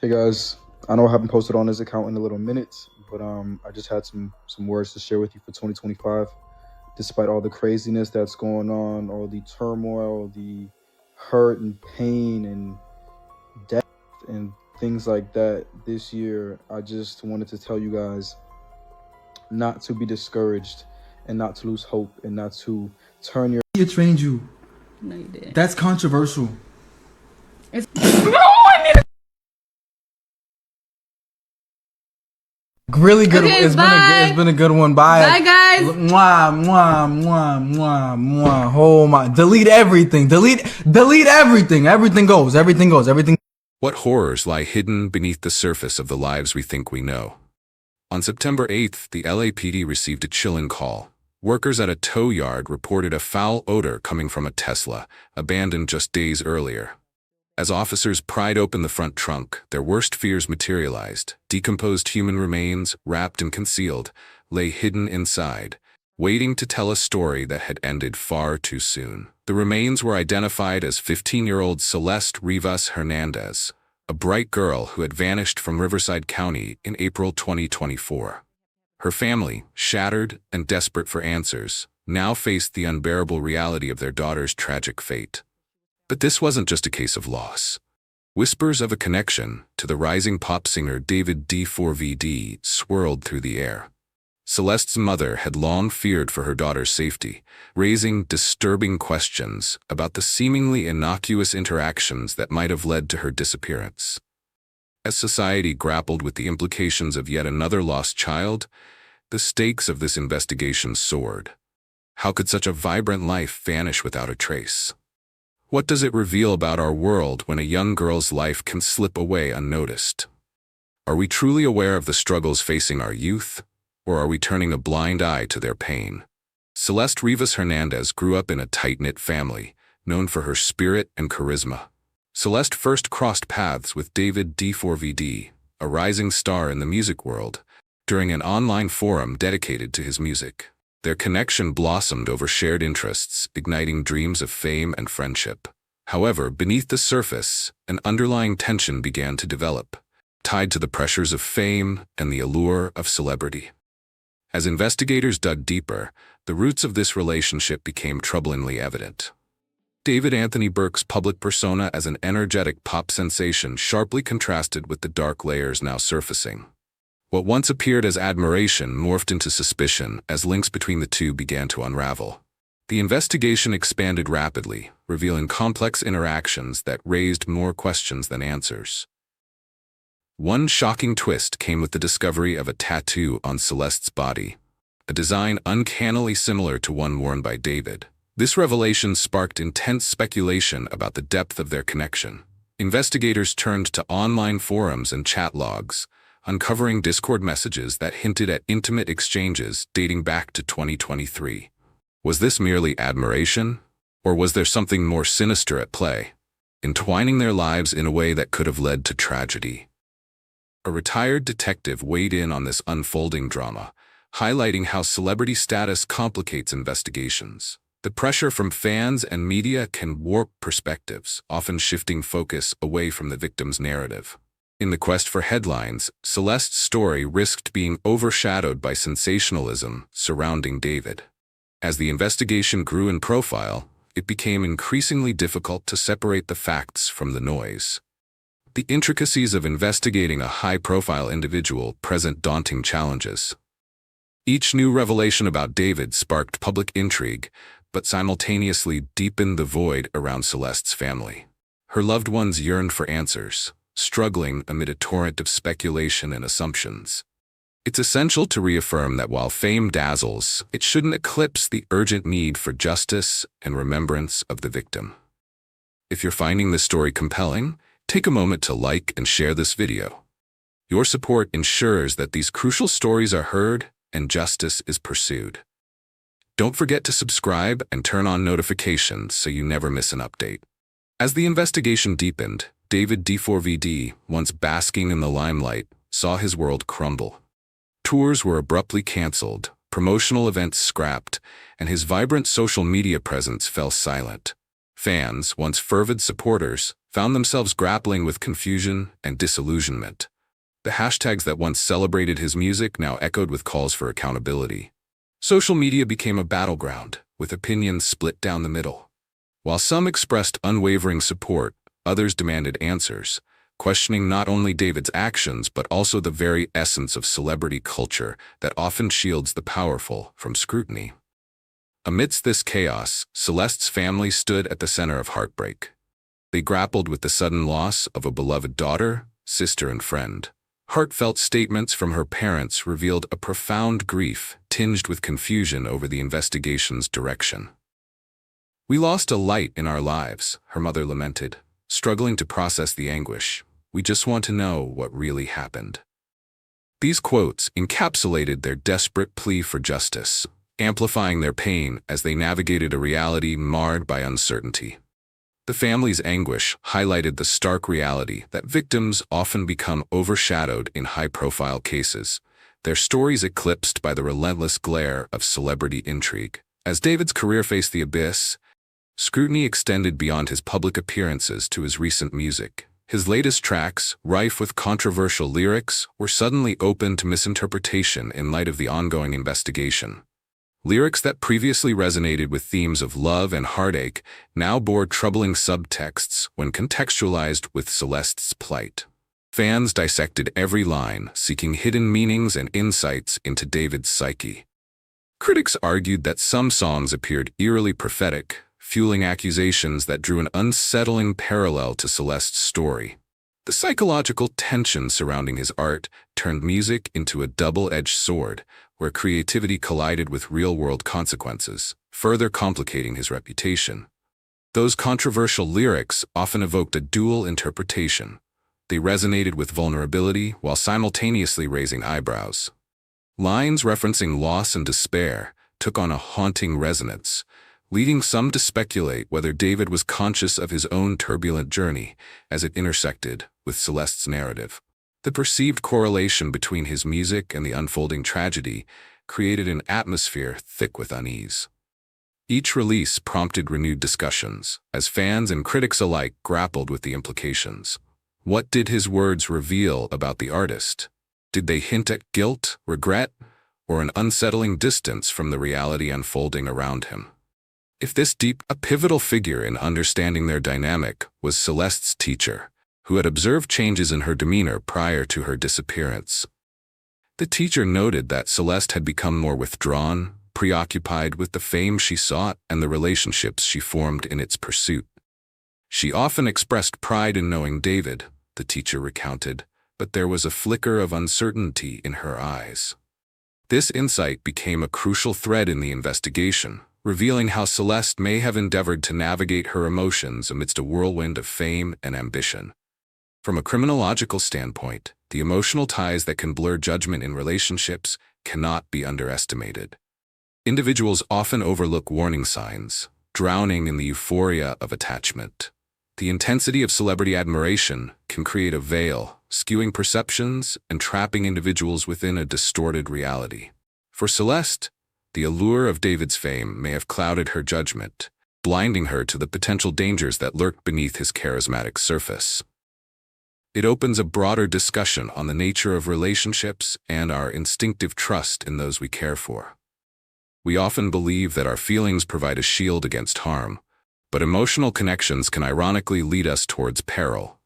Hey guys, I know I haven't posted on this account in a little minute, but I just had some words to share with you for 2025. Despite all the craziness that's going on, all the turmoil, the hurt and pain and death and things like that this year, I just wanted to tell you guys not to be discouraged and not to lose hope and not to turn your. You trained you. No, you didn't. That's controversial. No, I need Really good. Okay, It's been a good one. Bye. Bye, guys. Mwah, mwah, mwah, mwah, mwah. Oh my! Delete everything. Delete everything. Everything goes. What horrors lie hidden beneath the surface of the lives we think we know? On September 8th, the LAPD received a chilling call. Workers at a tow yard reported a foul odor coming from a Tesla, abandoned just days earlier. As officers pried open the front trunk, their worst fears materialized. Decomposed human remains, wrapped and concealed, lay hidden inside, waiting to tell a story that had ended far too soon. The remains were identified as 15-year-old Celeste Rivas Hernandez, a bright girl who had vanished from Riverside County in April 2024. Her family, shattered and desperate for answers, now faced the unbearable reality of their daughter's tragic fate. But this wasn't just a case of loss. Whispers of a connection to the rising pop singer D4VD swirled through the air. Celeste's mother had long feared for her daughter's safety, raising disturbing questions about the seemingly innocuous interactions that might have led to her disappearance. As society grappled with the implications of yet another lost child, the stakes of this investigation soared. How could such a vibrant life vanish without a trace? What does it reveal about our world when a young girl's life can slip away unnoticed? Are we truly aware of the struggles facing our youth, or are we turning a blind eye to their pain? Celeste Rivas Hernandez grew up in a tight-knit family, known for her spirit and charisma. Celeste first crossed paths with David D4VD, a rising star in the music world, during an online forum dedicated to his music. Their connection blossomed over shared interests, igniting dreams of fame and friendship. However, beneath the surface, an underlying tension began to develop, tied to the pressures of fame and the allure of celebrity. As investigators dug deeper, the roots of this relationship became troublingly evident. David Anthony Burke's public persona as an energetic pop sensation sharply contrasted with the dark layers now surfacing. What once appeared as admiration morphed into suspicion as links between the two began to unravel. The investigation expanded rapidly, revealing complex interactions that raised more questions than answers. One shocking twist came with the discovery of a tattoo on Celeste's body, a design uncannily similar to one worn by David. This revelation sparked intense speculation about the depth of their connection. Investigators turned to online forums and chat logs, uncovering Discord messages that hinted at intimate exchanges dating back to 2023. Was this merely admiration, or was there something more sinister at play, entwining their lives in a way that could have led to tragedy? A retired detective weighed in on this unfolding drama, highlighting how celebrity status complicates investigations. The pressure from fans and media can warp perspectives, often shifting focus away from the victim's narrative. In the quest for headlines, Celeste's story risked being overshadowed by sensationalism surrounding David. As the investigation grew in profile, it became increasingly difficult to separate the facts from the noise. The intricacies of investigating a high-profile individual present daunting challenges. Each new revelation about David sparked public intrigue, but simultaneously deepened the void around Celeste's family. Her loved ones yearned for answers, struggling amid a torrent of speculation and assumptions. It's essential to reaffirm that while fame dazzles, it shouldn't eclipse the urgent need for justice and remembrance of the victim. If you're finding this story compelling, take a moment to like and share this video. Your support ensures that these crucial stories are heard and justice is pursued. Don't forget to subscribe and turn on notifications so you never miss an update. As the investigation deepened, David D4VD, once basking in the limelight, saw his world crumble. Tours were abruptly canceled, promotional events scrapped, and his vibrant social media presence fell silent. Fans, once fervid supporters, found themselves grappling with confusion and disillusionment. The hashtags that once celebrated his music now echoed with calls for accountability. Social media became a battleground, with opinions split down the middle. While some expressed unwavering support, others demanded answers, questioning not only David's actions but also the very essence of celebrity culture that often shields the powerful from scrutiny. Amidst this chaos, Celeste's family stood at the center of heartbreak. They grappled with the sudden loss of a beloved daughter, sister, and friend. Heartfelt statements from her parents revealed a profound grief tinged with confusion over the investigation's direction. "We lost a light in our lives," her mother lamented, struggling to process the anguish. "We just want to know what really happened." These quotes encapsulated their desperate plea for justice, amplifying their pain as they navigated a reality marred by uncertainty. The family's anguish highlighted the stark reality that victims often become overshadowed in high-profile cases, their stories eclipsed by the relentless glare of celebrity intrigue. As David's career faced the abyss, scrutiny extended beyond his public appearances to his recent music. His latest tracks, rife with controversial lyrics, were suddenly open to misinterpretation in light of the ongoing investigation. Lyrics that previously resonated with themes of love and heartache now bore troubling subtexts when contextualized with Celeste's plight. Fans dissected every line, seeking hidden meanings and insights into David's psyche. Critics argued that some songs appeared eerily prophetic, fueling accusations that drew an unsettling parallel to Celeste's story. The psychological tension surrounding his art turned music into a double-edged sword, where creativity collided with real-world consequences, further complicating his reputation. Those controversial lyrics often evoked a dual interpretation. They resonated with vulnerability while simultaneously raising eyebrows. Lines referencing loss and despair took on a haunting resonance, leading some to speculate whether David was conscious of his own turbulent journey as it intersected with Celeste's narrative. The perceived correlation between his music and the unfolding tragedy created an atmosphere thick with unease. Each release prompted renewed discussions, as fans and critics alike grappled with the implications. What did his words reveal about the artist? Did they hint at guilt, regret, or an unsettling distance from the reality unfolding around him? If this a pivotal figure in understanding their dynamic was Celeste's teacher, who had observed changes in her demeanor prior to her disappearance. The teacher noted that Celeste had become more withdrawn, preoccupied with the fame she sought and the relationships she formed in its pursuit. She often expressed pride in knowing David, the teacher recounted, but there was a flicker of uncertainty in her eyes. This insight became a crucial thread in the investigation, revealing how Celeste may have endeavored to navigate her emotions amidst a whirlwind of fame and ambition. From a criminological standpoint, the emotional ties that can blur judgment in relationships cannot be underestimated. Individuals often overlook warning signs, drowning in the euphoria of attachment. The intensity of celebrity admiration can create a veil, skewing perceptions and trapping individuals within a distorted reality. For Celeste, the allure of David's fame may have clouded her judgment, blinding her to the potential dangers that lurked beneath his charismatic surface. It opens a broader discussion on the nature of relationships and our instinctive trust in those we care for. We often believe that our feelings provide a shield against harm, but emotional connections can ironically lead us towards peril.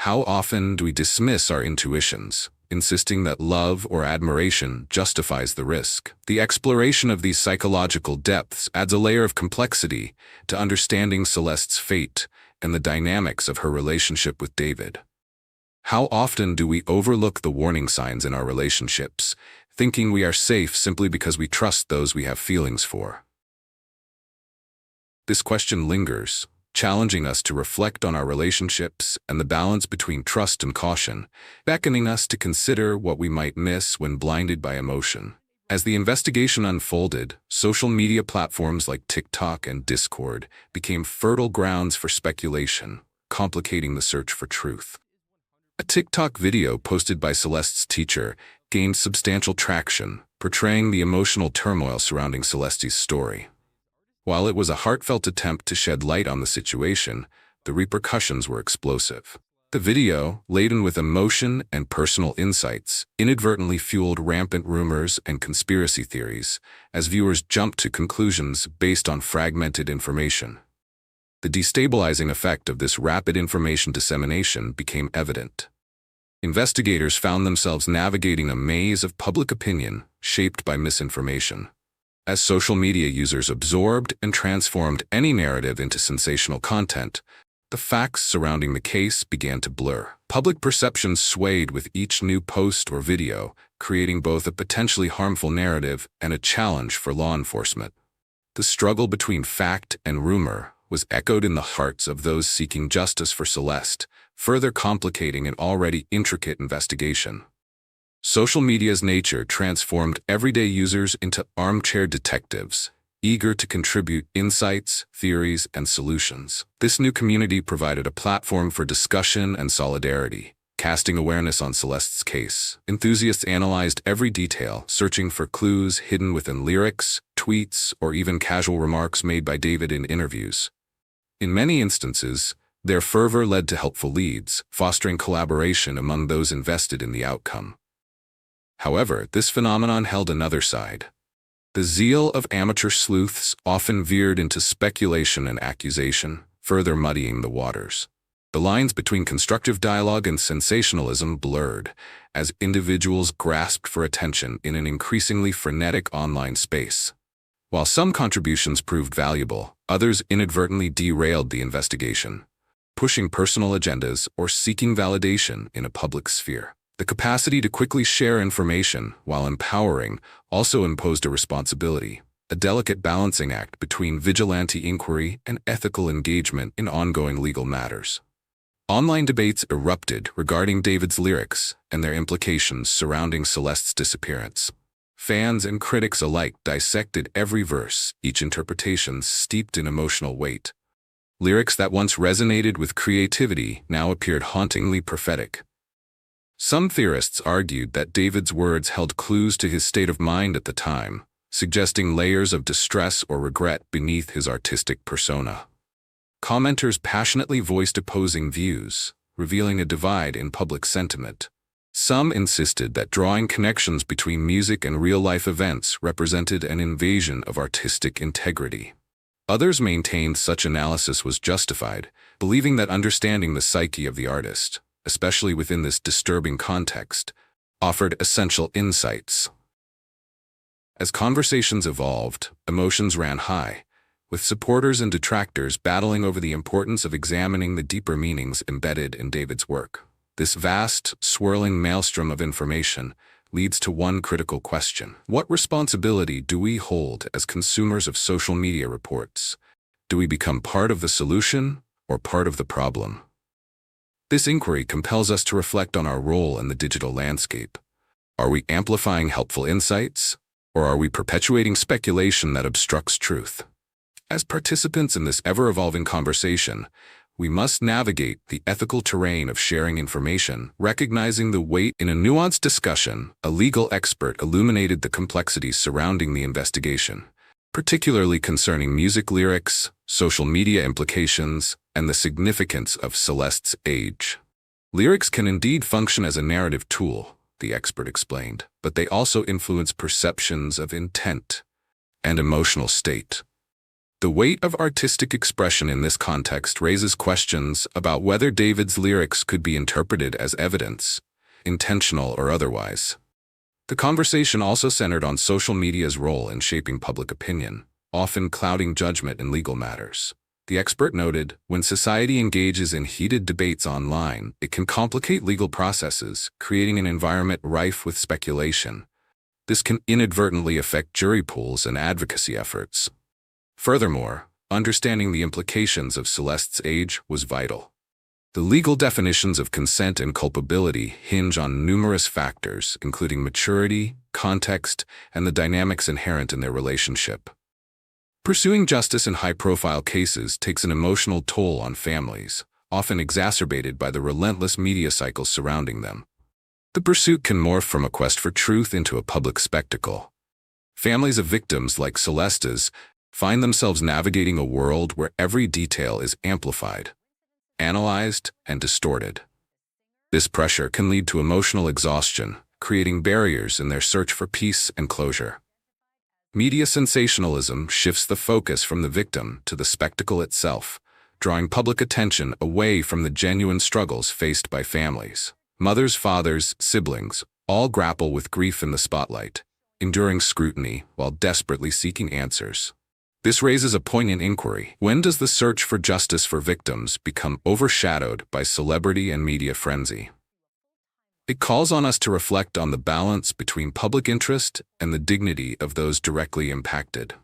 How often do we dismiss our intuitions, insisting that love or admiration justifies the risk? The exploration of these psychological depths adds a layer of complexity to understanding Celeste's fate and the dynamics of her relationship with David. How often do we overlook the warning signs in our relationships, thinking we are safe simply because we trust those we have feelings for? This question lingers, challenging us to reflect on our relationships and the balance between trust and caution, beckoning us to consider what we might miss when blinded by emotion. As the investigation unfolded, social media platforms like TikTok and Discord became fertile grounds for speculation, complicating the search for truth. A TikTok video posted by Celeste's teacher gained substantial traction, portraying the emotional turmoil surrounding Celeste's story. While it was a heartfelt attempt to shed light on the situation, the repercussions were explosive. The video, laden with emotion and personal insights, inadvertently fueled rampant rumors and conspiracy theories as viewers jumped to conclusions based on fragmented information. The destabilizing effect of this rapid information dissemination became evident. Investigators found themselves navigating a maze of public opinion shaped by misinformation. As social media users absorbed and transformed any narrative into sensational content, the facts surrounding the case began to blur. Public perceptions swayed with each new post or video, creating both a potentially harmful narrative and a challenge for law enforcement. The struggle between fact and rumor was echoed in the hearts of those seeking justice for Celeste, further complicating an already intricate investigation. Social media's nature transformed everyday users into armchair detectives, eager to contribute insights, theories, and solutions. This new community provided a platform for discussion and solidarity, casting awareness on Celeste's case. Enthusiasts analyzed every detail, searching for clues hidden within lyrics, tweets, or even casual remarks made by David in interviews. In many instances, their fervor led to helpful leads, fostering collaboration among those invested in the outcome. However, this phenomenon held another side. The zeal of amateur sleuths often veered into speculation and accusation, further muddying the waters. The lines between constructive dialogue and sensationalism blurred, as individuals grasped for attention in an increasingly frenetic online space. While some contributions proved valuable, others inadvertently derailed the investigation, pushing personal agendas or seeking validation in a public sphere. The capacity to quickly share information, while empowering, also imposed a responsibility, a delicate balancing act between vigilante inquiry and ethical engagement in ongoing legal matters. Online debates erupted regarding David's lyrics and their implications surrounding Celeste's disappearance. Fans and critics alike dissected every verse, each interpretation steeped in emotional weight. Lyrics that once resonated with creativity now appeared hauntingly prophetic. Some theorists argued that David's words held clues to his state of mind at the time, suggesting layers of distress or regret beneath his artistic persona. Commenters passionately voiced opposing views, revealing a divide in public sentiment. Some insisted that drawing connections between music and real-life events represented an invasion of artistic integrity. Others maintained such analysis was justified, believing that understanding the psyche of the artist, especially within this disturbing context, offered essential insights. As conversations evolved, emotions ran high, with supporters and detractors battling over the importance of examining the deeper meanings embedded in David's work. This vast, swirling maelstrom of information leads to one critical question. What responsibility do we hold as consumers of social media reports? Do we become part of the solution or part of the problem? This inquiry compels us to reflect on our role in the digital landscape. Are we amplifying helpful insights, or are we perpetuating speculation that obstructs truth? As participants in this ever-evolving conversation, we must navigate the ethical terrain of sharing information, recognizing the weight in a nuanced discussion. A legal expert illuminated the complexities surrounding the investigation, particularly concerning music lyrics, social media implications, and the significance of Celeste's age. Lyrics can indeed function as a narrative tool, the expert explained, but they also influence perceptions of intent and emotional state. The weight of artistic expression in this context raises questions about whether David's lyrics could be interpreted as evidence, intentional or otherwise. The conversation also centered on social media's role in shaping public opinion, often clouding judgment in legal matters. The expert noted, when society engages in heated debates online, it can complicate legal processes, creating an environment rife with speculation. This can inadvertently affect jury pools and advocacy efforts. Furthermore, understanding the implications of Celeste's age was vital. The legal definitions of consent and culpability hinge on numerous factors, including maturity, context, and the dynamics inherent in their relationship. Pursuing justice in high-profile cases takes an emotional toll on families, often exacerbated by the relentless media cycles surrounding them. The pursuit can morph from a quest for truth into a public spectacle. Families of victims like Celeste's find themselves navigating a world where every detail is amplified. analyzed, and distorted. This pressure can lead to emotional exhaustion, creating barriers in their search for peace and closure. Media sensationalism shifts the focus from the victim to the spectacle itself, drawing public attention away from the genuine struggles faced by families. Mothers, fathers, siblings all grapple with grief in the spotlight, enduring scrutiny while desperately seeking answers. This raises a poignant inquiry. When does the search for justice for victims become overshadowed by celebrity and media frenzy? It calls on us to reflect on the balance between public interest and the dignity of those directly impacted.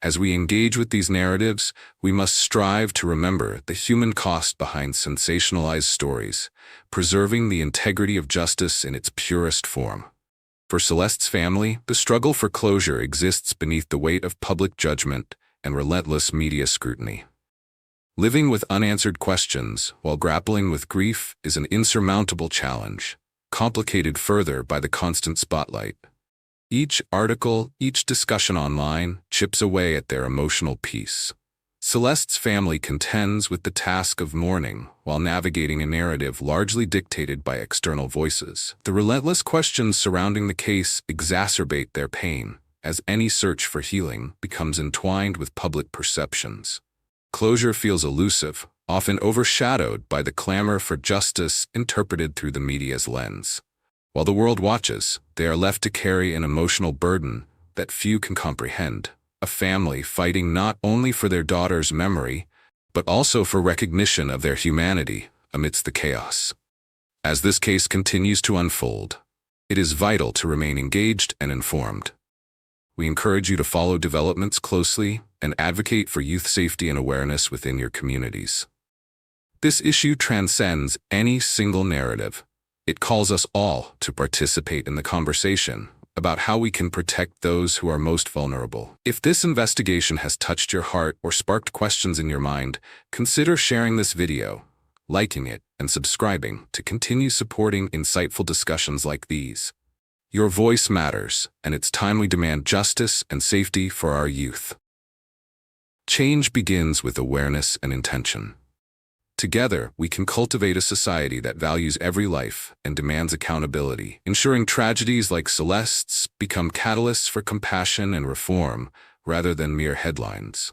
As we engage with these narratives, we must strive to remember the human cost behind sensationalized stories, preserving the integrity of justice in its purest form. For Celeste's family, the struggle for closure exists beneath the weight of public judgment and relentless media scrutiny. Living with unanswered questions while grappling with grief is an insurmountable challenge, complicated further by the constant spotlight. Each article, each discussion online chips away at their emotional peace. Celeste's family contends with the task of mourning while navigating a narrative largely dictated by external voices. The relentless questions surrounding the case exacerbate their pain, as any search for healing becomes entwined with public perceptions. Closure feels elusive, often overshadowed by the clamor for justice interpreted through the media's lens. While the world watches, they are left to carry an emotional burden that few can comprehend. A family fighting not only for their daughter's memory, but also for recognition of their humanity amidst the chaos. As this case continues to unfold, it is vital to remain engaged and informed. We encourage you to follow developments closely and advocate for youth safety and awareness within your communities. This issue transcends any single narrative. It calls us all to participate in the conversation about how we can protect those who are most vulnerable. If this investigation has touched your heart or sparked questions in your mind, consider sharing this video, liking it, and subscribing to continue supporting insightful discussions like these. Your voice matters, and it's time we demand justice and safety for our youth. Change begins with awareness and intention. Together, we can cultivate a society that values every life and demands accountability, ensuring tragedies like Celeste's become catalysts for compassion and reform rather than mere headlines.